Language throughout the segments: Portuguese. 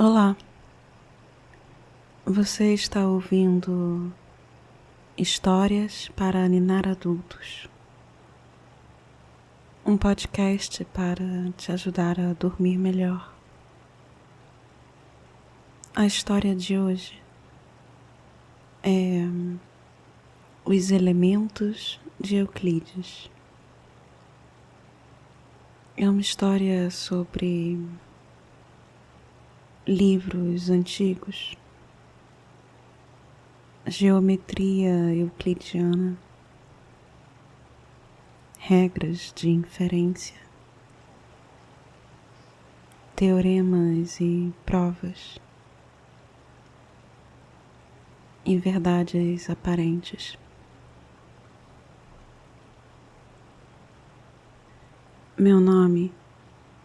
Olá, você está ouvindo Histórias para Ninar Adultos, um podcast para te ajudar a dormir melhor. A história de hoje é Os Elementos de Euclides. É uma história sobre livros antigos, geometria euclidiana, regras de inferência, teoremas e provas, e verdades aparentes. Meu nome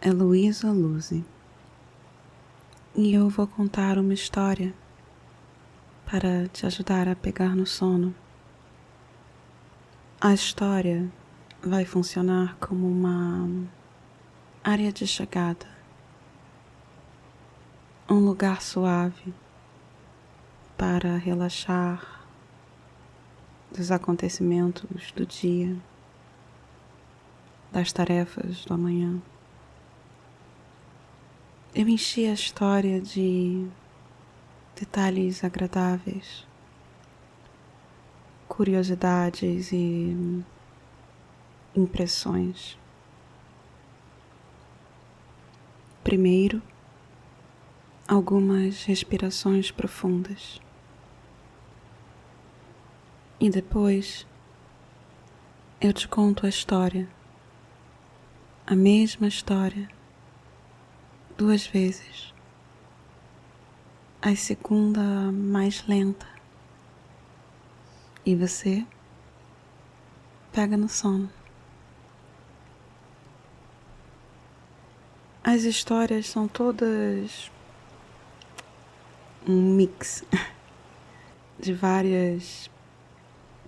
é Luísa Luze e eu vou contar uma história para te ajudar a pegar no sono. A história vai funcionar como uma área de chegada, um lugar suave para relaxar dos acontecimentos do dia, das tarefas do amanhã. Eu enchi a história de detalhes agradáveis, curiosidades e impressões. Primeiro, algumas respirações profundas. E depois, eu te conto a história, a mesma história, 2 vezes. A segunda mais lenta. E você pega no sono. As histórias são todas um mix de várias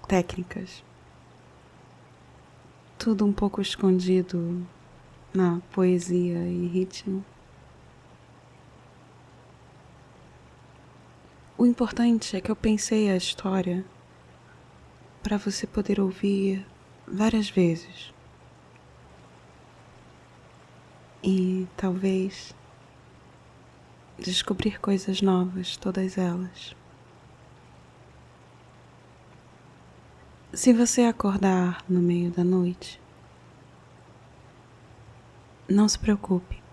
técnicas. Tudo um pouco escondido na poesia e ritmo. O importante é que eu pensei a história para você poder ouvir várias vezes. E talvez descobrir coisas novas, todas elas. Se você acordar no meio da noite, não se preocupe.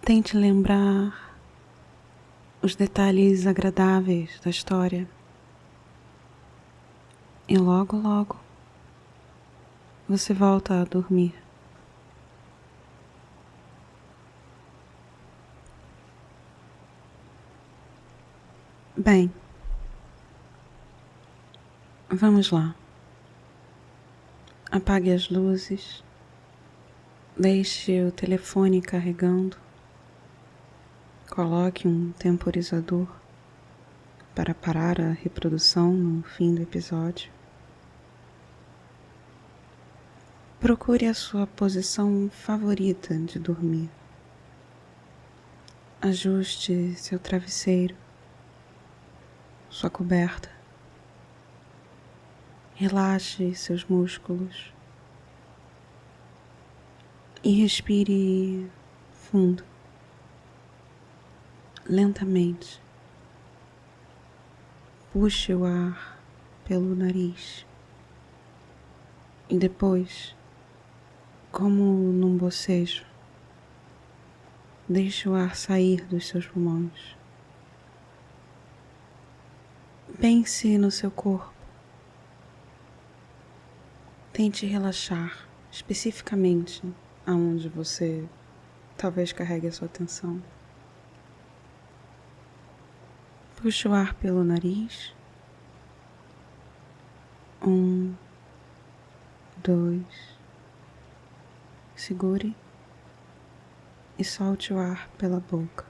Tente lembrar os detalhes agradáveis da história. E logo, logo, você volta a dormir. Bem, vamos lá. Apague as luzes, deixe o telefone carregando, coloque um temporizador para parar a reprodução no fim do episódio. Procure a sua posição favorita de dormir. Ajuste seu travesseiro, sua coberta. Relaxe seus músculos e respire fundo, lentamente. Puxe o ar pelo nariz e depois, como num bocejo, deixe o ar sair dos seus pulmões. Pense no seu corpo. Tente relaxar especificamente aonde você talvez carregue a sua atenção. Puxe o ar pelo nariz. 1, 2. Segure e solte o ar pela boca.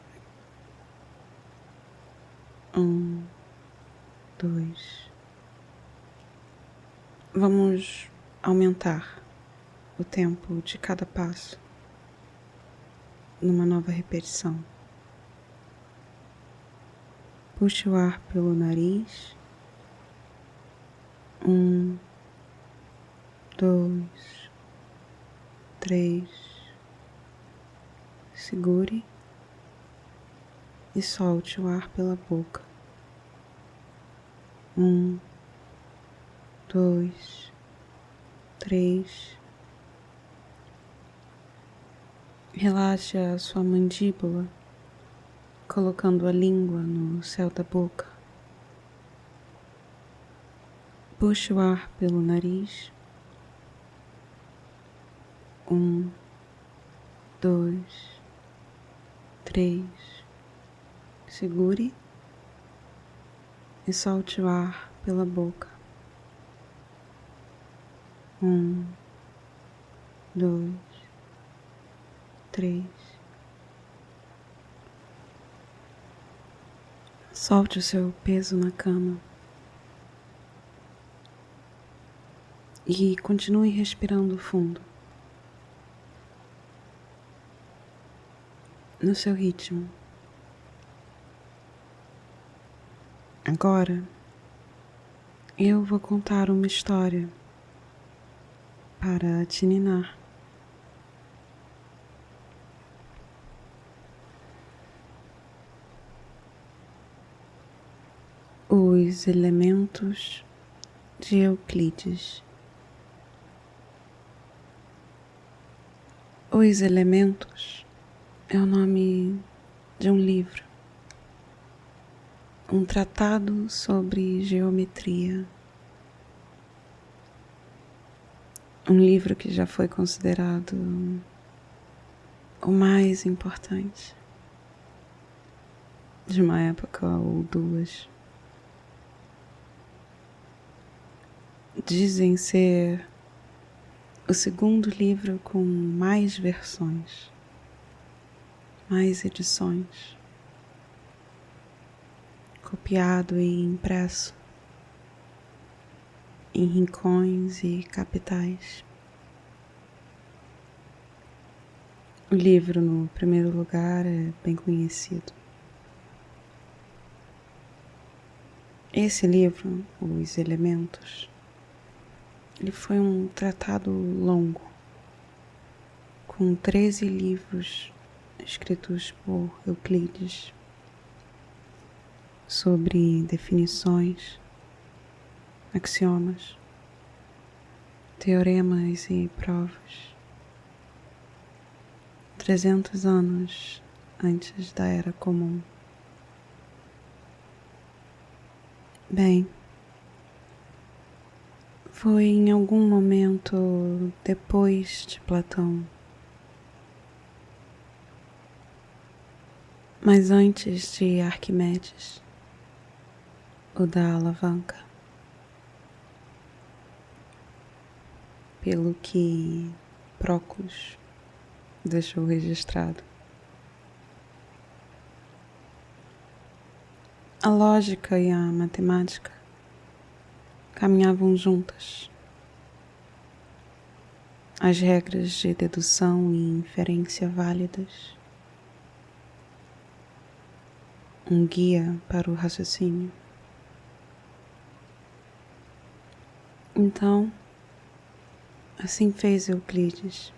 1, 2. Vamos aumentar o tempo de cada passo. numa nova repetição. Puxe o ar pelo nariz. 1, 2, 3. Segure e solte o ar pela boca. 1, 2, 3. Relaxe a sua mandíbula, colocando a língua no céu da boca. Puxe o ar pelo nariz. 1, 2, 3. Segure e solte o ar pela boca. 1, 2, 3. Solte o seu peso na cama e continue respirando fundo, no seu ritmo. Agora, eu vou contar uma história para te ninar. Os elementos de Euclides. Os Elementos é o nome de um livro, um tratado sobre geometria, um livro que já foi considerado o mais importante de uma época ou duas. Dizem ser o segundo livro com mais versões, mais edições, copiado e impresso em rincões e capitais. O livro, no primeiro lugar, é bem conhecido. Esse livro, Os Elementos, ele foi um tratado longo, com 13 livros escritos por Euclides sobre definições, axiomas, teoremas e provas. 300 anos antes da Era Comum. Bem, foi em algum momento depois de Platão, mas antes de Arquimedes, o da alavanca, pelo que Proclus deixou registrado. A lógica e a matemática caminhavam juntas. As regras de dedução e inferência válidas, um guia para o raciocínio. Então, assim fez Euclides,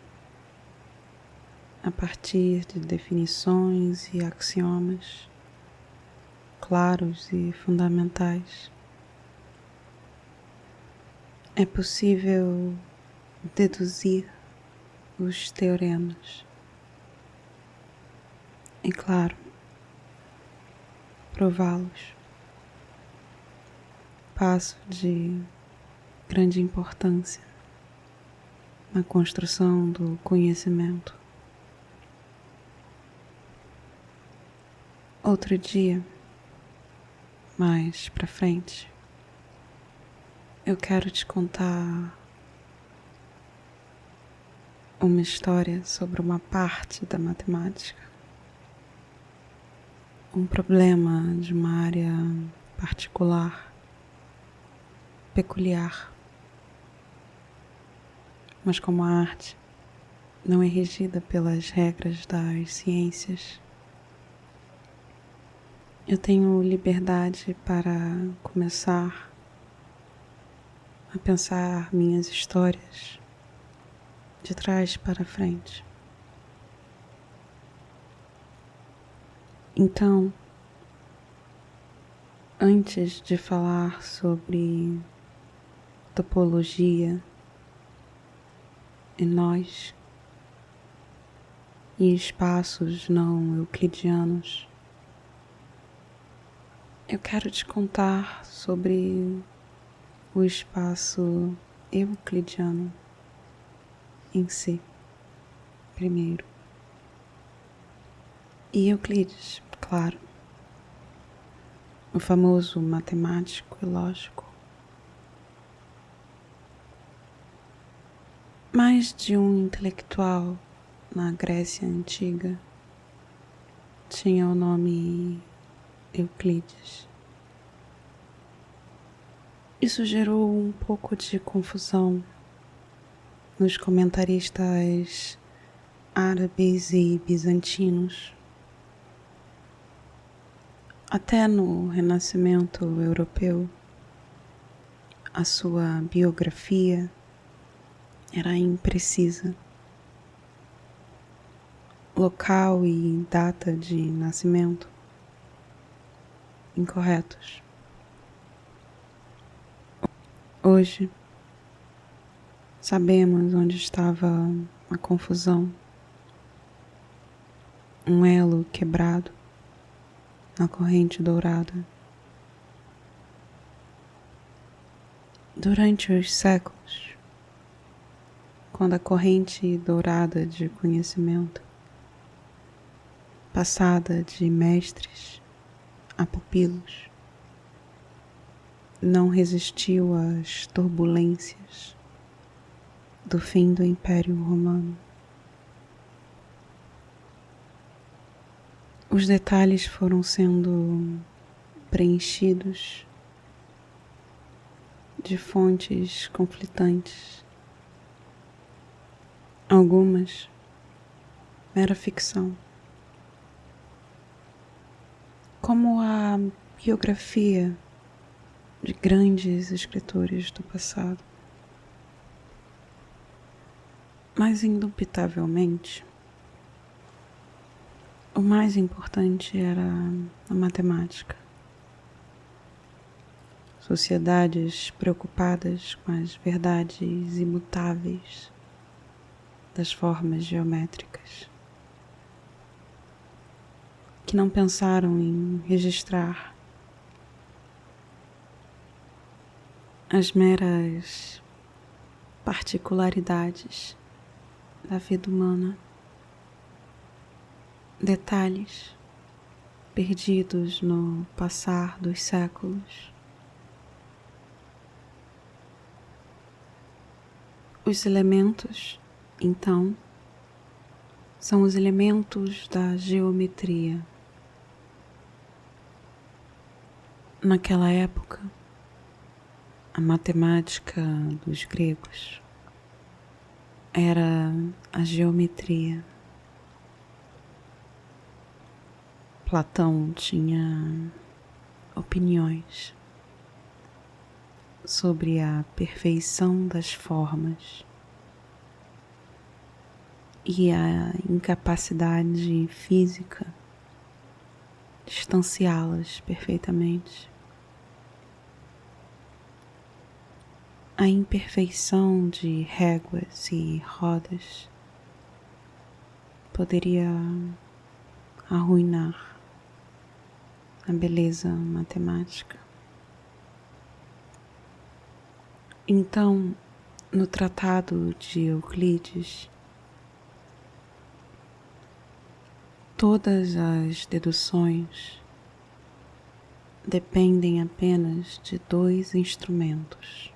a partir de definições e axiomas claros e fundamentais. É possível deduzir os teoremas e, claro, prová-los. Passo de grande importância na construção do conhecimento. Outro dia, mais pra frente, eu quero te contar uma história sobre uma parte da matemática, um problema de uma área particular, peculiar, mas como a arte não é regida pelas regras das ciências. Eu tenho liberdade para começar a pensar minhas histórias de trás para frente. Então, antes de falar sobre topologia e nós e espaços não euclidianos, eu quero te contar sobre o espaço euclidiano em si, primeiro. E Euclides, claro, o famoso matemático e lógico. Mais de um intelectual na Grécia Antiga tinha o nome Euclides. Isso gerou um pouco de confusão nos comentaristas árabes e bizantinos. Até no Renascimento europeu, a sua biografia era imprecisa. Local e data de nascimento incorretos. Hoje, sabemos onde estava a confusão, um elo quebrado na corrente dourada. Durante os séculos, quando a corrente dourada de conhecimento, passada de mestres a pupilos, não resistiu às turbulências do fim do Império Romano. Os detalhes foram sendo preenchidos de fontes conflitantes, algumas mera ficção, como a biografia de grandes escritores do passado. Mas, indubitavelmente, o mais importante era a matemática. Sociedades preocupadas com as verdades imutáveis das formas geométricas, que não pensaram em registrar as meras particularidades da vida humana, detalhes perdidos no passar dos séculos. Os elementos, então, são os elementos da geometria. Naquela época, a matemática dos gregos era a geometria. Platão tinha opiniões sobre a perfeição das formas e a incapacidade física de distanciá-las perfeitamente. A imperfeição de réguas e rodas poderia arruinar a beleza matemática. Então, no Tratado de Euclides, todas as deduções dependem apenas de dois instrumentos: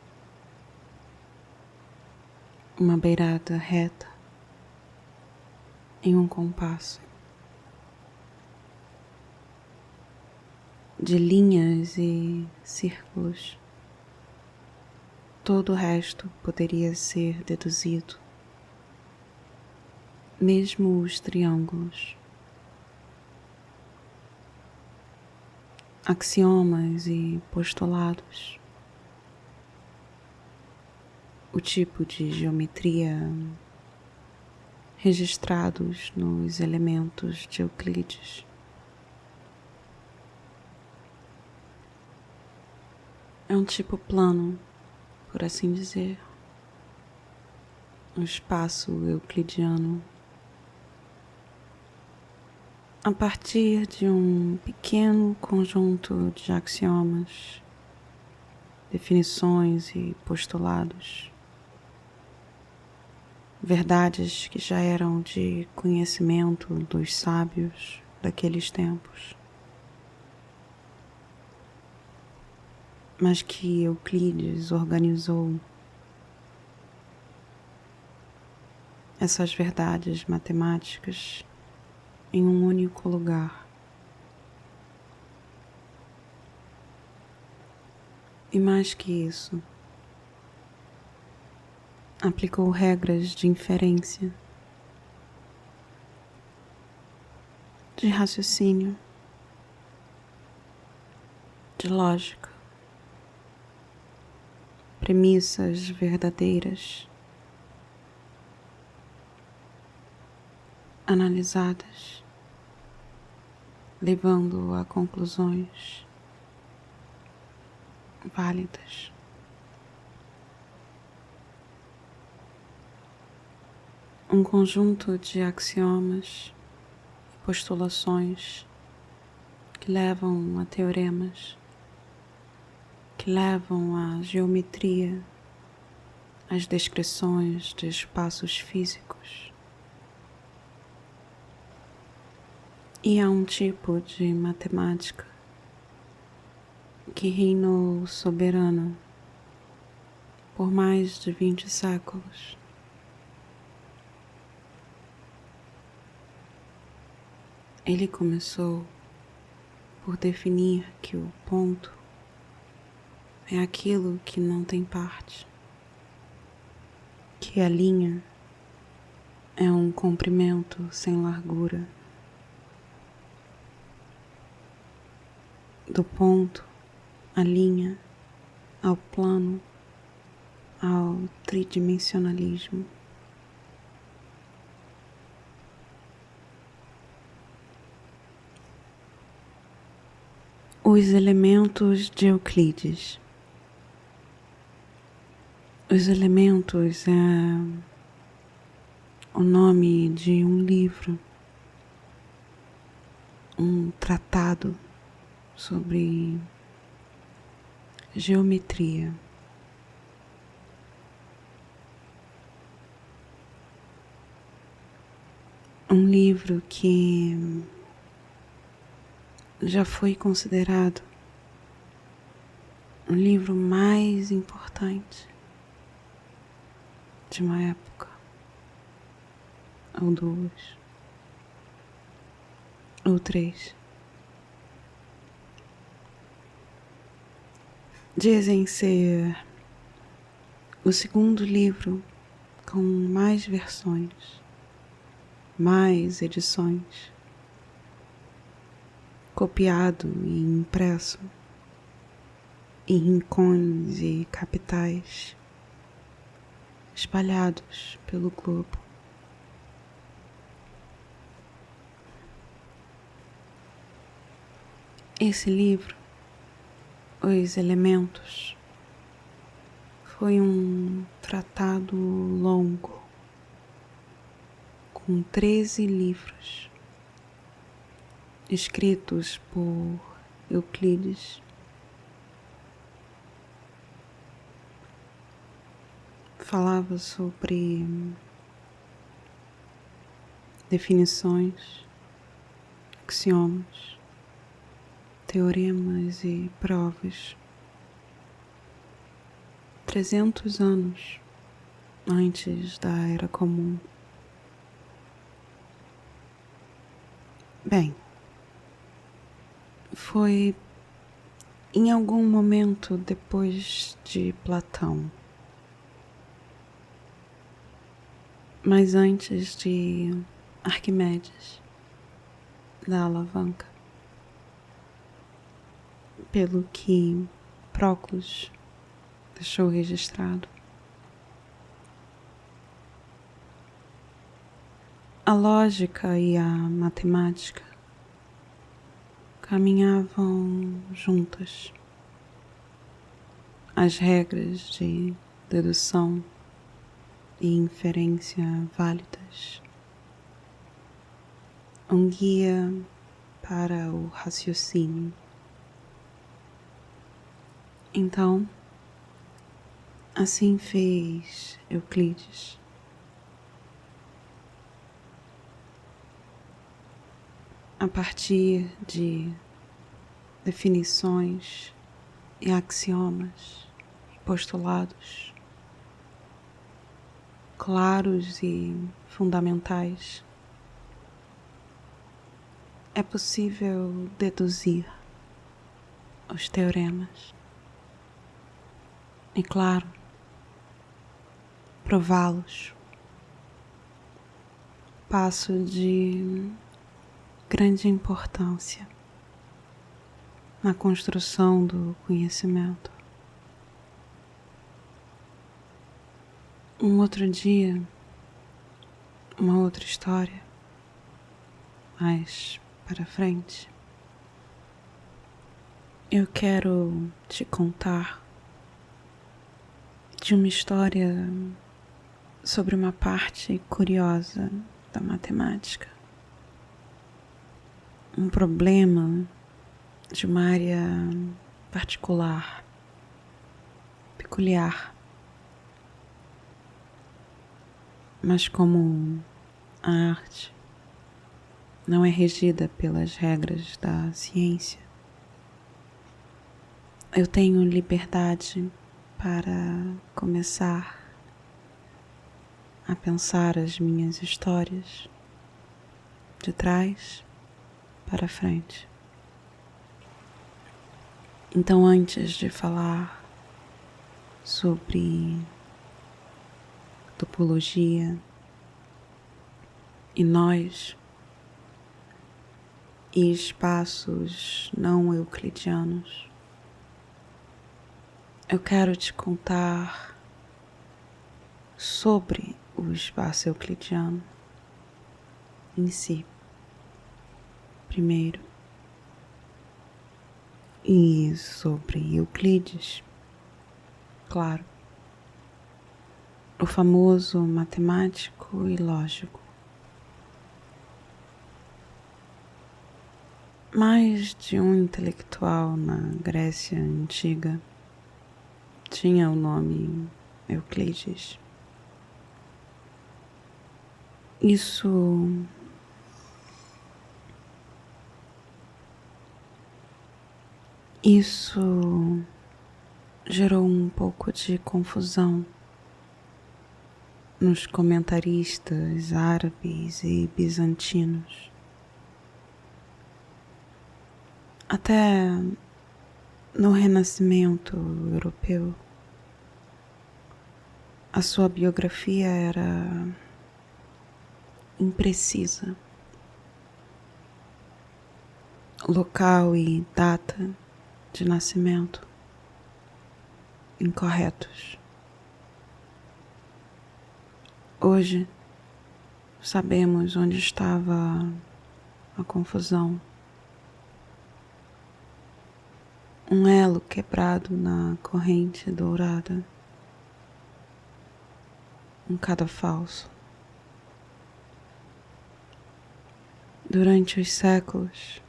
uma beirada reta em um compasso, de linhas e círculos. Todo o resto poderia ser deduzido. mesmo os triângulos, axiomas e postulados, o tipo de geometria registrados nos elementos de Euclides. É um tipo plano, por assim dizer, um espaço euclidiano. A partir de um pequeno conjunto de axiomas, definições e postulados, verdades que já eram de conhecimento dos sábios daqueles tempos, mas que Euclides organizou. Essas verdades matemáticas em um único lugar. E mais que isso, aplicou regras de inferência, de raciocínio, de lógica, premissas verdadeiras, analisadas, levando a conclusões válidas. Um conjunto de axiomas e postulações que levam a teoremas, que levam à geometria, às descrições de espaços físicos. E há um tipo de matemática que reinou soberano por mais de 20 séculos. Ele começou por definir que o ponto é aquilo que não tem parte, que a linha é um comprimento sem largura. Do ponto, à linha, ao plano, ao tridimensionalismo. Os elementos de Euclides. Os elementos é o nome de um livro, um tratado sobre geometria. Um livro que já foi considerado o livro mais importante de uma época, ou duas, ou três. Dizem ser o segundo livro com mais versões, mais edições, copiado e impresso em rincões e capitais espalhados pelo globo. Esse livro, Os Elementos, foi um tratado longo, com 13 livros, escritos por Euclides. Falava sobre definições, axiomas, teoremas e provas. 300 anos antes da Era Comum. Bem, foi em algum momento depois de Platão Mas antes de Arquimedes, da alavanca, pelo que Proclus deixou registrado, a lógica e a matemática caminhavam juntas. As regras de dedução e inferência válidas, um guia para o raciocínio. Então, assim fez Euclides. A partir de definições e axiomas e postulados claros e fundamentais, é possível deduzir os teoremas e, claro, prová-los. Passo de grande importância na construção do conhecimento. Um outro dia, uma outra história, mais para frente, eu quero te contar de uma história sobre uma parte curiosa da matemática. Um problema de uma área particular, peculiar. Mas como a arte não é regida pelas regras da ciência, eu tenho liberdade para começar a pensar as minhas histórias de trás para frente. Então, antes de falar sobre topologia e nós e espaços não euclidianos, eu quero te contar sobre o espaço euclidiano em si, primeiro, e sobre Euclides, claro, o famoso matemático e lógico. Mais de um intelectual na Grécia Antiga tinha o nome Euclides. Isso gerou um pouco de confusão nos comentaristas árabes e bizantinos. Até no Renascimento europeu, a sua biografia era imprecisa. Local e data de nascimento incorretos. Hoje sabemos onde estava a confusão. Um elo quebrado na corrente dourada, um cadafalso. Durante os séculos,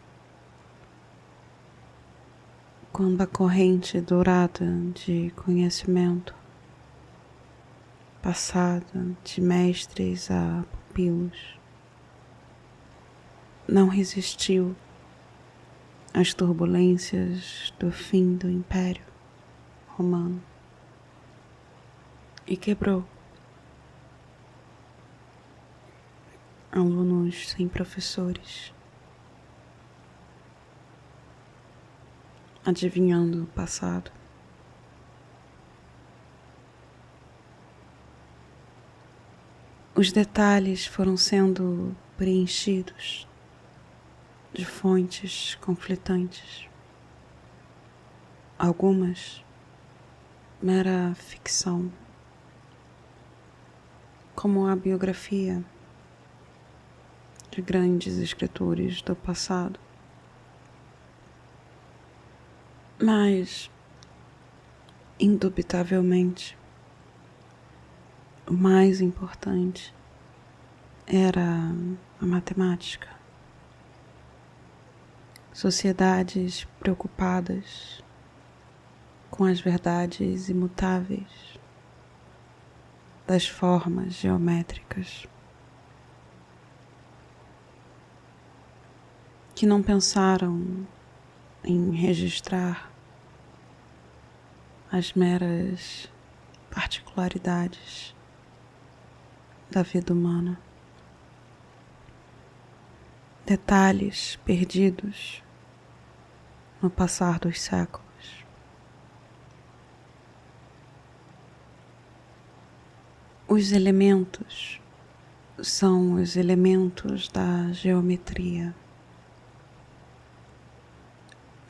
quando a corrente dourada de conhecimento, passada de mestres a pupilos, não resistiu às turbulências do fim do Império Romano e quebrou. Alunos sem professores, adivinhando o passado. Os detalhes foram sendo preenchidos de fontes conflitantes. Algumas mera ficção, como a biografia de grandes escritores do passado. Mas, indubitavelmente, o mais importante era a matemática. Sociedades preocupadas com as verdades imutáveis das formas geométricas, que não pensaram em registrar as meras particularidades da vida humana, detalhes perdidos no passar dos séculos. Os elementos são os elementos da geometria.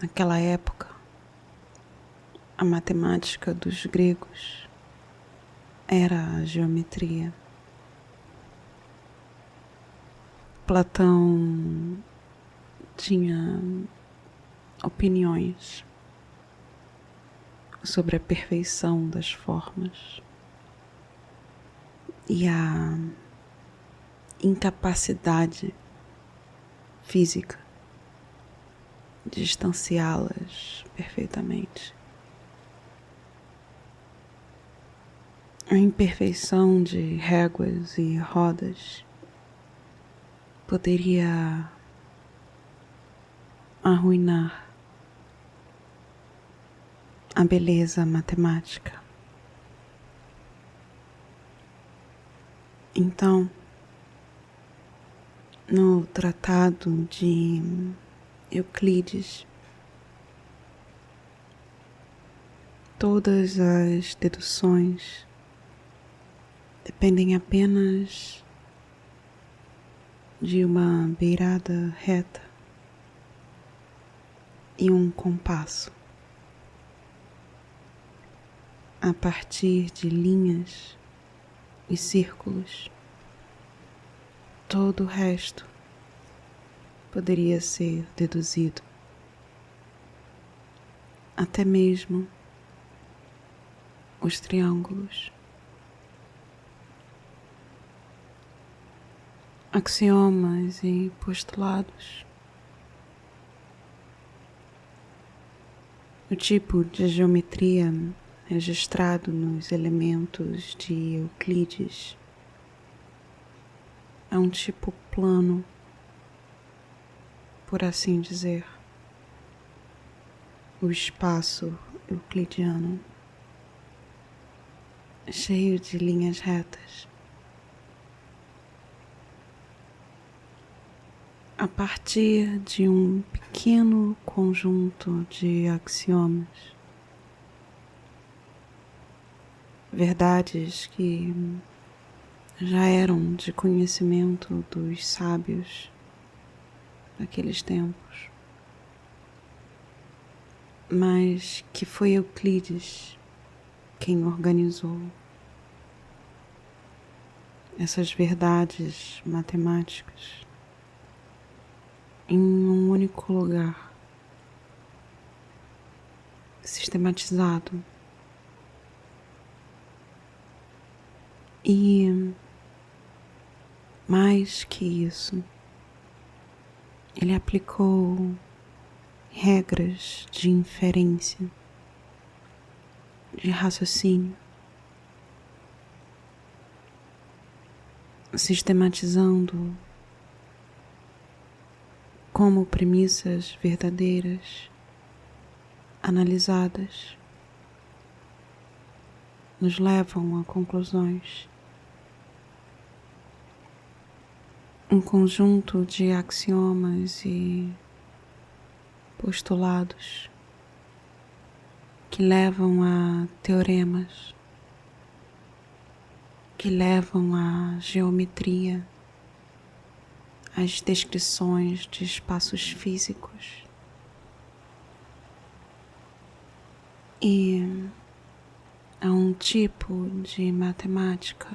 Naquela época, a matemática dos gregos era a geometria. Platão tinha opiniões sobre a perfeição das formas e a incapacidade física de distanciá-las perfeitamente. A imperfeição de réguas e rodas poderia arruinar a beleza matemática. Então, no Tratado de Euclides, todas as deduções dependem apenas de uma beirada reta e um compasso. A partir de linhas e círculos, todo o resto poderia ser deduzido. Até mesmo os triângulos. Axiomas e postulados. O tipo de geometria registrado nos elementos de Euclides é um tipo plano, por assim dizer. O espaço euclidiano, cheio de linhas retas. A partir de um pequeno conjunto de axiomas, verdades que já eram de conhecimento dos sábios daqueles tempos, mas que foi Euclides quem organizou essas verdades matemáticas em um único lugar, sistematizado. E mais que isso, ele aplicou regras de inferência, de raciocínio, sistematizando como premissas verdadeiras, analisadas, nos levam a conclusões. Um conjunto de axiomas e postulados que levam a teoremas, que levam à geometria, às descrições de espaços físicos. E há um tipo de matemática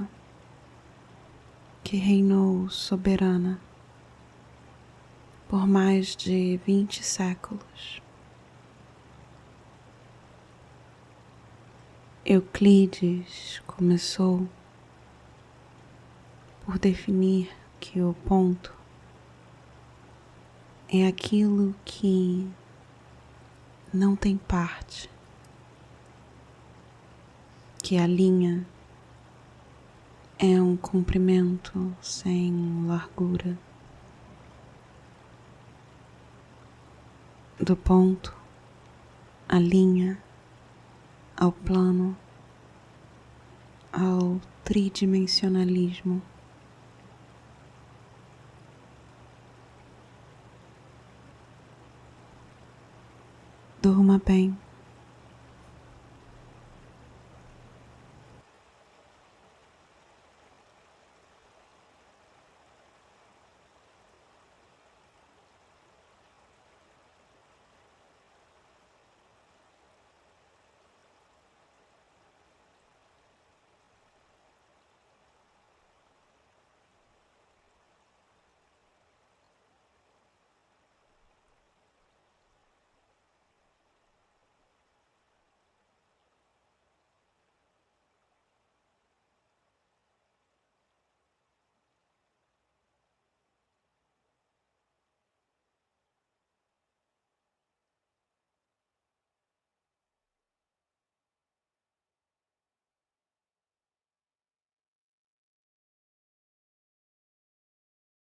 que reinou soberana por mais de 20 séculos. Euclides começou por definir que o ponto é aquilo que não tem parte, que a linha é um comprimento sem largura. Do ponto, à linha, ao plano, ao tridimensionalismo. Durma bem.